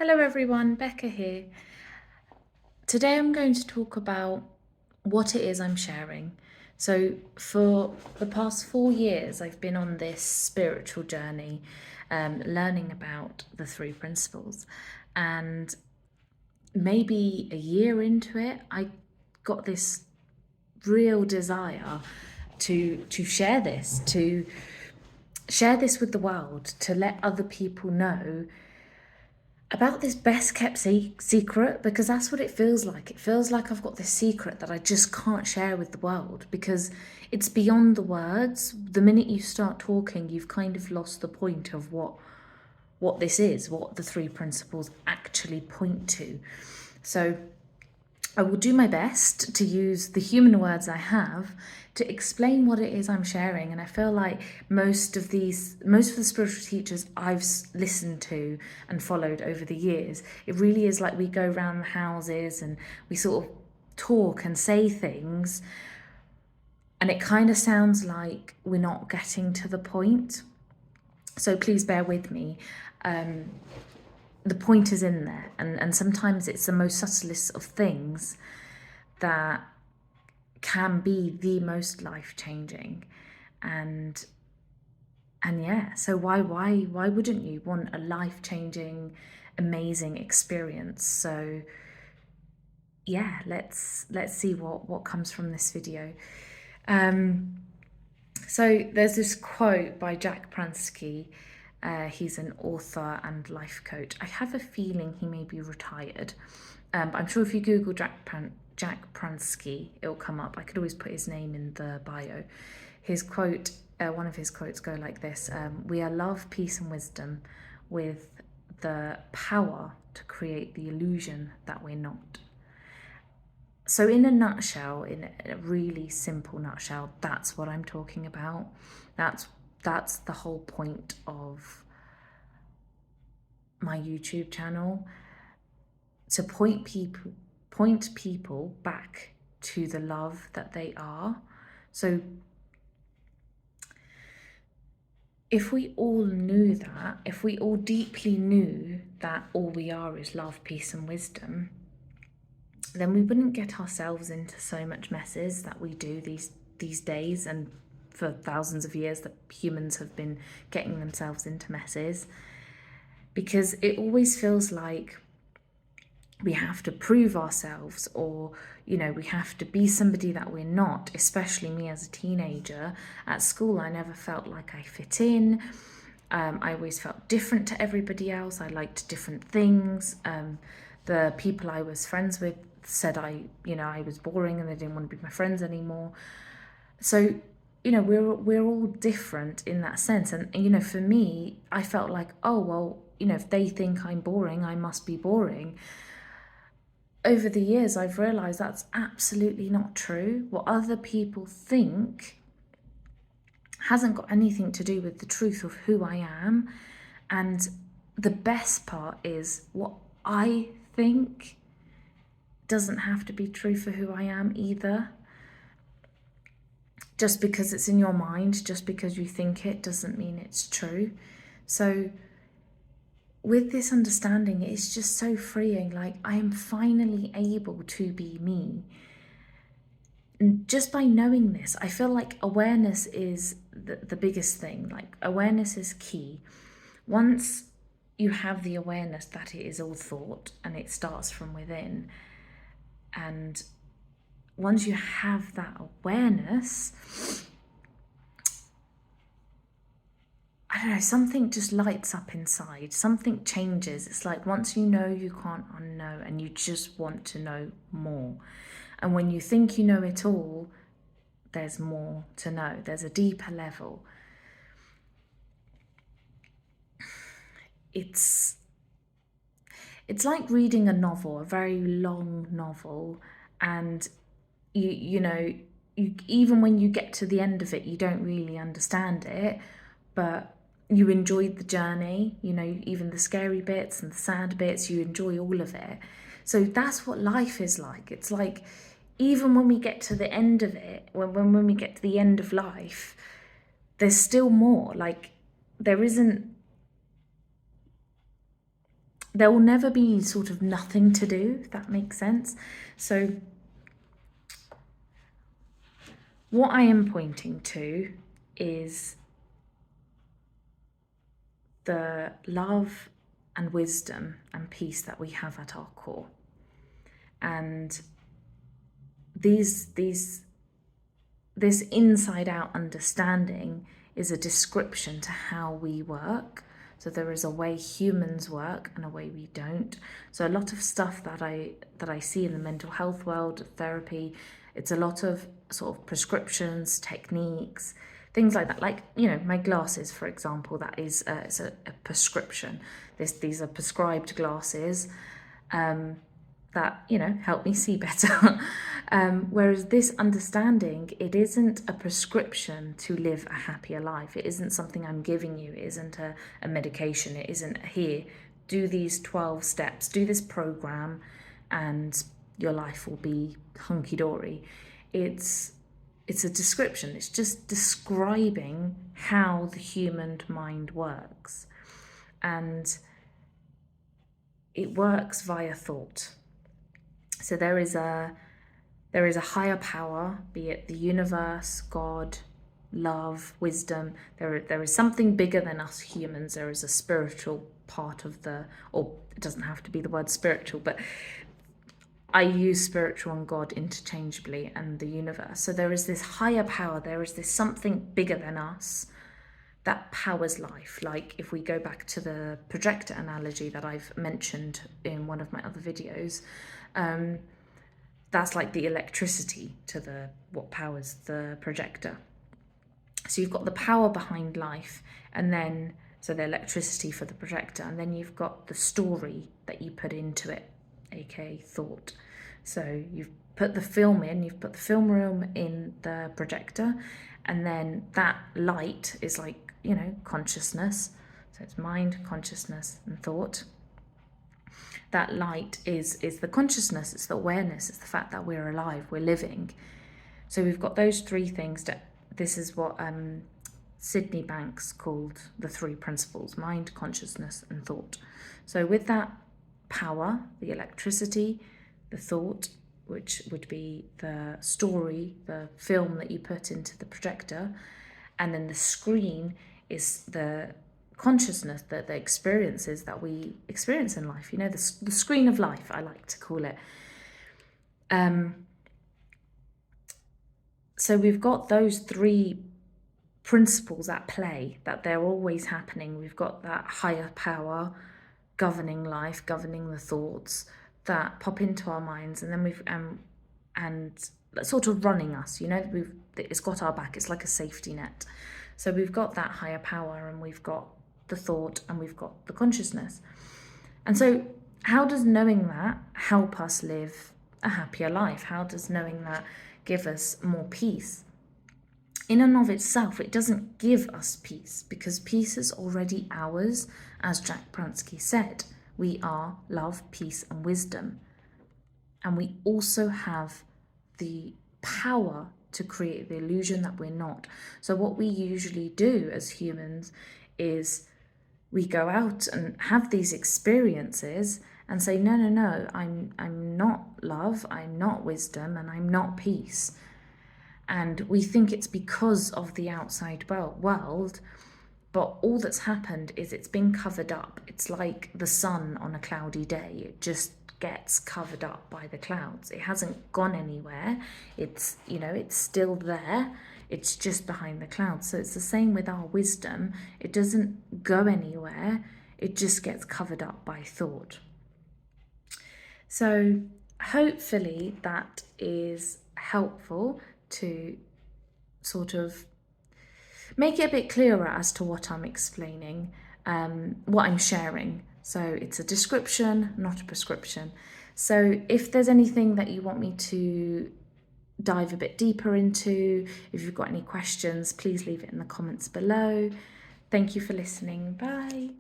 Hello everyone, Becca here. Today I'm going to talk about what it is I'm sharing. So, for the past 4 years, I've been on this spiritual journey, learning about the three principles. And maybe a year into it, I got this real desire to share this with the world, to let other people know about this best kept secret, because that's what it feels like. It feels like I've got this secret that I just can't share with the world because it's beyond the words. The minute you start talking, you've kind of lost the point of what this is, what the three principles actually point to. So I will do my best to use the human words I have to explain what it is I'm sharing. And I feel like most of the spiritual teachers I've listened to and followed over the years, it really is like we go around the houses and we sort of talk and say things, and it kind of sounds like we're not getting to the point. So please bear with me. The point is in there, and sometimes it's the most subtlest of things that can be the most life-changing. And yeah, so why wouldn't you want a life-changing, amazing experience? So yeah, let's see what comes from this video. So there's this quote by Jack Pransky. He's an author and life coach. I have a feeling he may be retired. But I'm sure if you Google Jack Pransky, it'll come up. I could always put his name in the bio. His quote, one of his quotes go like this: "We are love, peace, and wisdom, with the power to create the illusion that we're not." So in a nutshell, in a really simple nutshell, that's what I'm talking about. That's the whole point of my YouTube channel, to point people back to the love that they are. So if we all knew that, if we all deeply knew that all we are is love, peace, and wisdom, then we wouldn't get ourselves into so much messes that we do these days, and for thousands of years that humans have been getting themselves into messes, because it always feels like we have to prove ourselves, or we have to be somebody that we're not. Especially me as a teenager at school, I never felt like I fit in. I always felt different to everybody else. I liked different things. The people I was friends with said I was boring and they didn't want to be my friends anymore. So we're all different in that sense. And for me, I felt like, oh well, if they think I'm boring, I must be boring. Over the years, I've realized that's absolutely not true. What other people think hasn't got anything to do with the truth of who I am. And the best part is, what I think doesn't have to be true for who I am either. Just because it's in your mind, just because you think it, doesn't mean it's true. So with this understanding, it's just so freeing. Like, I am finally able to be me. And just by knowing this, I feel like awareness is the biggest thing. Like, awareness is key. Once you have the awareness that it is all thought and it starts from within, and once you have that awareness, I don't know, something just lights up inside, something changes. It's like, once you know, you can't unknow, and you just want to know more. And when you think you know it all, there's more to know. There's a deeper level. It's like reading a novel, a very long novel, and you even when you get to the end of it, you don't really understand it, but you enjoyed the journey, even the scary bits and the sad bits, you enjoy all of it. So that's what life is like. It's like, even when we get to the end of it, when we get to the end of life, there's still more. Like, there isn't there will never be sort of nothing to do, if that makes sense. So what I am pointing to is the love and wisdom and peace that we have at our core. And this inside out understanding is a description to how we work. So there is a way humans work and a way we don't. So a lot of stuff that I see in the mental health world, therapy, it's a lot of sort of prescriptions, techniques, things like that. Like, you know, my glasses, for example, that is it's a prescription. These are prescribed glasses that, you know, help me see better. Whereas this understanding, it isn't a prescription to live a happier life. It isn't something I'm giving you. It isn't a medication. It isn't, here, do these 12 steps, do this program, and your life will be hunky-dory. It's a description. It's just describing how the human mind works. And it works via thought. So there is a higher power, be it the universe, God, love, wisdom. There is something bigger than us humans. There is a spiritual part of or it doesn't have to be the word spiritual, but I use spiritual and God interchangeably, and the universe. So there is this higher power. There is this something bigger than us that powers life. Like if we go back to the projector analogy that I've mentioned in one of my other videos, that's like the electricity to what powers the projector. So you've got the power behind life, and then so the electricity for the projector, and then you've got the story that you put into it, aka thought. So you've put the film in, you've put the film room in the projector, and then that light is like, you know, consciousness. So it's mind, consciousness, and thought. That light is the consciousness, it's the awareness, it's the fact that we're alive, we're living. So we've got those three things. This is what Sydney Banks called the three principles: mind, consciousness, and thought. So with that power, the electricity, the thought, which would be the story, the film that you put into the projector, and then the screen is the consciousness, the experiences that we experience in life, you know, the screen of life, I like to call it. So we've got those three principles at play, that they're always happening. We've got that higher power governing life, governing the thoughts that pop into our minds, and then we've and sort of running us, you know, it's got our back. It's like a safety net. So we've got that higher power, and we've got the thought, and we've got the consciousness. And so how does knowing that help us live a happier life? How does knowing that give us more peace? In and of itself, it doesn't give us peace, because peace is already ours. As Jack Pransky said, we are love, peace, and wisdom. And we also have the power to create the illusion that we're not. So what we usually do as humans is we go out and have these experiences and say, no, I'm not love, I'm not wisdom, and I'm not peace. And we think it's because of the outside world, but all that's happened is it's been covered up. It's like the sun on a cloudy day. It just gets covered up by the clouds. It hasn't gone anywhere. It's, you know, it's still there. It's just behind the clouds. So it's the same with our wisdom. It doesn't go anywhere. It just gets covered up by thought. So hopefully that is helpful to sort of make it a bit clearer as to what I'm explaining, what I'm sharing. So it's a description, not a prescription. So if there's anything that you want me to dive a bit deeper into, if you've got any questions, please leave it in the comments below. Thank you for listening. Bye.